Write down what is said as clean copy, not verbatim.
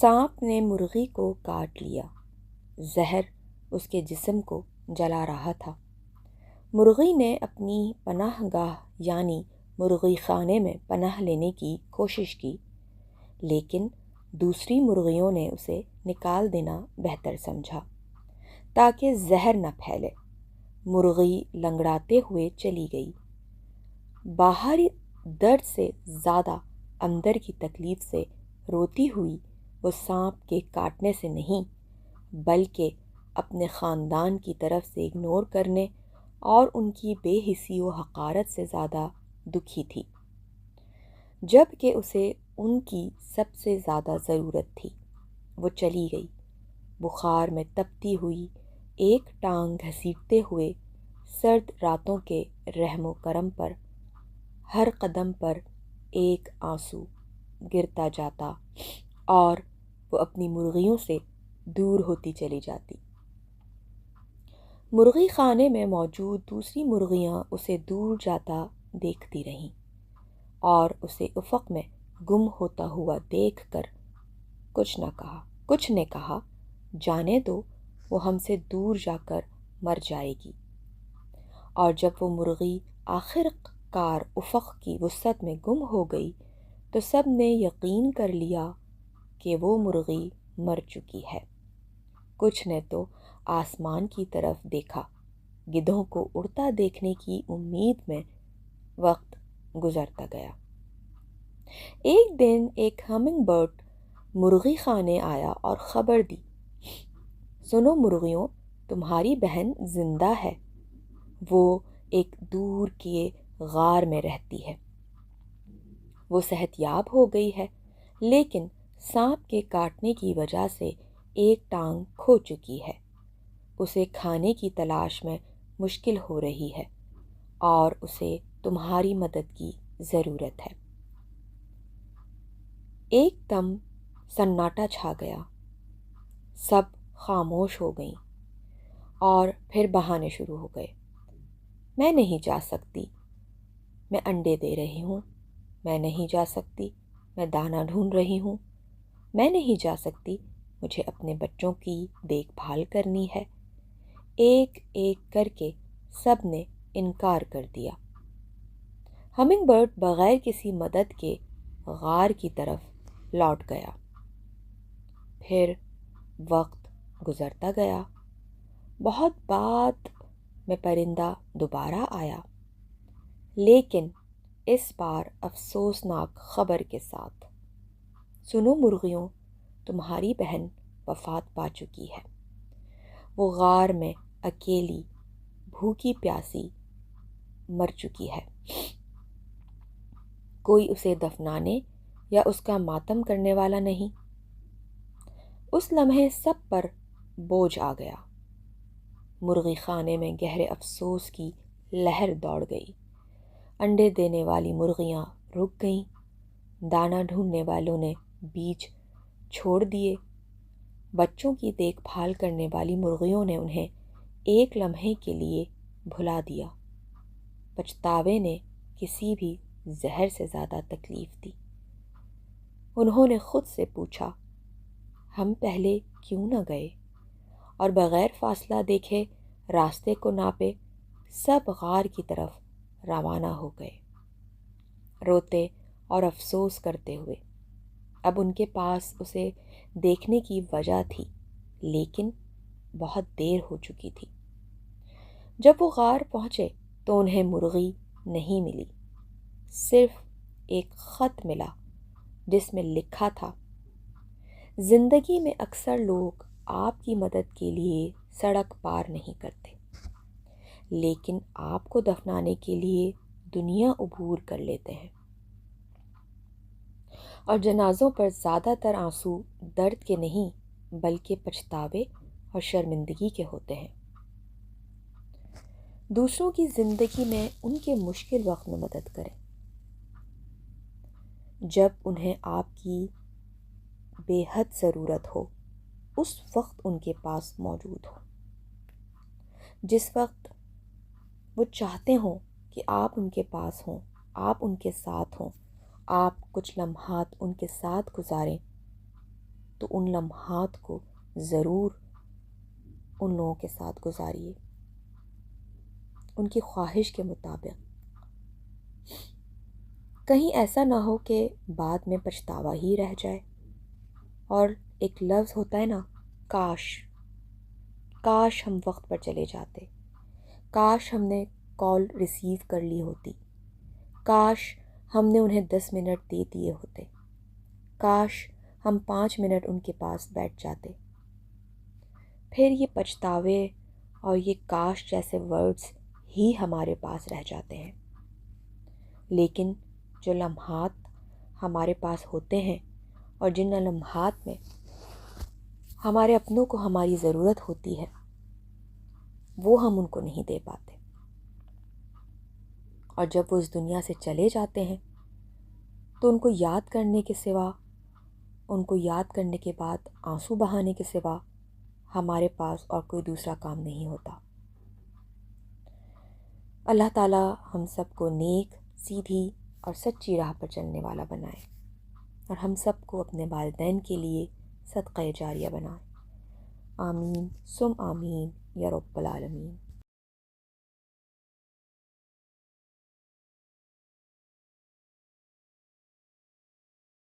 سانپ نے مرغی کو کاٹ لیا۔ زہر اس کے جسم کو جلا رہا تھا۔ مرغی نے اپنی پناہ گاہ یعنی مرغی خانے میں پناہ لینے کی کوشش کی، لیکن دوسری مرغیوں نے اسے نکال دینا بہتر سمجھا تاکہ زہر نہ پھیلے۔ مرغی لنگڑاتے ہوئے چلی گئی۔ باہری درد سے زیادہ اندر کی تکلیف سے روتی ہوئی وہ سانپ کے کاٹنے سے نہیں بلکہ اپنے خاندان کی طرف سے اگنور کرنے اور ان کی بے حسی و حقارت سے زیادہ دکھی تھی، جب کہ اسے ان کی سب سے زیادہ ضرورت تھی۔ وہ چلی گئی، بخار میں تپتی ہوئی، ایک ٹانگ گھسیٹتے ہوئے، سرد راتوں کے رحم و کرم پر ہر قدم پر ایک آنسو گرتا جاتا اور وہ اپنی مرغیوں سے دور ہوتی چلی جاتی۔ مرغی خانے میں موجود دوسری مرغیاں اسے دور جاتا دیکھتی رہیں اور اسے افق میں گم ہوتا ہوا دیکھ کر کچھ نے کہا، جانے دو، وہ ہم سے دور جا کر مر جائے گی۔ اور جب وہ مرغی آخر کار افق کی وسعت میں گم ہو گئی تو سب نے یقین کر لیا کہ وہ مرغی مر چکی ہے۔ کچھ نے تو آسمان کی طرف دیکھا۔ گدھوں کو اڑتا دیکھنے کی امید میں وقت گزرتا گیا۔ ایک دن ایک ہمنگ برڈ مرغی خانے آیا اور خبر دی، سنو مرغیوں، تمہاری بہن زندہ ہے۔ وہ ایک دور کے غار میں رہتی ہے۔ وہ صحت یاب ہو گئی ہے، لیکن سانپ کے کاٹنے کی وجہ سے ایک ٹانگ کھو چکی ہے۔ اسے کھانے کی تلاش میں مشکل ہو رہی ہے اور اسے تمہاری مدد کی ضرورت ہے۔ ایک دم سناٹا چھا گیا۔ سب خاموش ہو گئیں اور پھر بہانے شروع ہو گئے۔ میں نہیں جا سکتی، میں انڈے دے رہی ہوں۔ میں نہیں جا سکتی، میں دانہ ڈھونڈ رہی ہوں۔ میں نہیں جا سکتی، مجھے اپنے بچوں کی دیکھ بھال کرنی ہے۔ ایک ایک کر کے سب نے انکار کر دیا۔ ہمنگ برڈ بغیر کسی مدد کے غار کی طرف لوٹ گیا۔ پھر وقت گزرتا گیا۔ بہت بعد میں پرندہ دوبارہ آیا، لیکن اس بار افسوسناک خبر کے ساتھ، سنو مرغیوں، تمہاری بہن وفات پا چکی ہے۔ وہ غار میں اکیلی بھوکی پیاسی مر چکی ہے۔ کوئی اسے دفنانے یا اس کا ماتم کرنے والا نہیں۔ اس لمحے سب پر بوجھ آ گیا۔ مرغی خانے میں گہرے افسوس کی لہر دوڑ گئی۔ انڈے دینے والی مرغیاں رک گئیں۔ دانہ ڈھونڈنے والوں نے بیج چھوڑ دیے۔ بچوں کی دیکھ بھال کرنے والی مرغیوں نے انہیں ایک لمحے کے لیے بھلا دیا۔ پچھتاوے نے کسی بھی زہر سے زیادہ تکلیف دی۔ انہوں نے خود سے پوچھا، ہم پہلے کیوں نہ گئے؟ اور بغیر فاصلہ دیکھے، راستے کو ناپے، سب غار کی طرف روانہ ہو گئے، روتے اور افسوس کرتے ہوئے۔ اب ان کے پاس اسے دیکھنے کی وجہ تھی، لیکن بہت دیر ہو چکی تھی۔ جب وہ غار پہنچے تو انہیں مرغی نہیں ملی، صرف ایک خط ملا جس میں لکھا تھا، زندگی میں اکثر لوگ آپ کی مدد کے لیے سڑک پار نہیں کرتے، لیکن آپ کو دفنانے کے لیے دنیا عبور کر لیتے ہیں۔ اور جنازوں پر زیادہ تر آنسو درد کے نہیں بلکہ پچھتاوے اور شرمندگی کے ہوتے ہیں۔ دوسروں کی زندگی میں ان کے مشکل وقت میں مدد کریں، جب انہیں آپ کی بے حد ضرورت ہو، اس وقت ان کے پاس موجود ہو۔ جس وقت وہ چاہتے ہوں کہ آپ ان کے پاس ہوں، آپ ان کے ساتھ ہوں، آپ کچھ لمحات ان کے ساتھ گزاریں، تو ان لمحات کو ضرور ان لوگوں کے ساتھ گزاریے، ان کی خواہش کے مطابق۔ کہیں ایسا نہ ہو کہ بعد میں پچھتاوا ہی رہ جائے۔ اور ایک لفظ ہوتا ہے نا، کاش، کاش ہم وقت پر چلے جاتے، کاش ہم نے کال ریسیو کر لی ہوتی، کاش ہم نے انہیں 10 منٹ دے دیے ہوتے، کاش ہم 5 منٹ ان کے پاس بیٹھ جاتے۔ پھر یہ پچھتاوے اور یہ کاش جیسے ورڈز ہی ہمارے پاس رہ جاتے ہیں۔ لیکن جو لمحات ہمارے پاس ہوتے ہیں اور جن لمحات میں ہمارے اپنوں کو ہماری ضرورت ہوتی ہے، وہ ہم ان کو نہیں دے پاتے۔ اور جب وہ اس دنیا سے چلے جاتے ہیں تو ان کو یاد کرنے کے سوا، ان کو یاد کرنے کے بعد آنسو بہانے کے سوا ہمارے پاس اور کوئی دوسرا کام نہیں ہوتا۔ اللہ تعالیٰ ہم سب کو نیک، سیدھی اور سچی راہ پر چلنے والا بنائے، اور ہم سب کو اپنے والدین کے لیے صدقہ جاریہ بنائے۔ آمین ثم آمین یا رب العالمین۔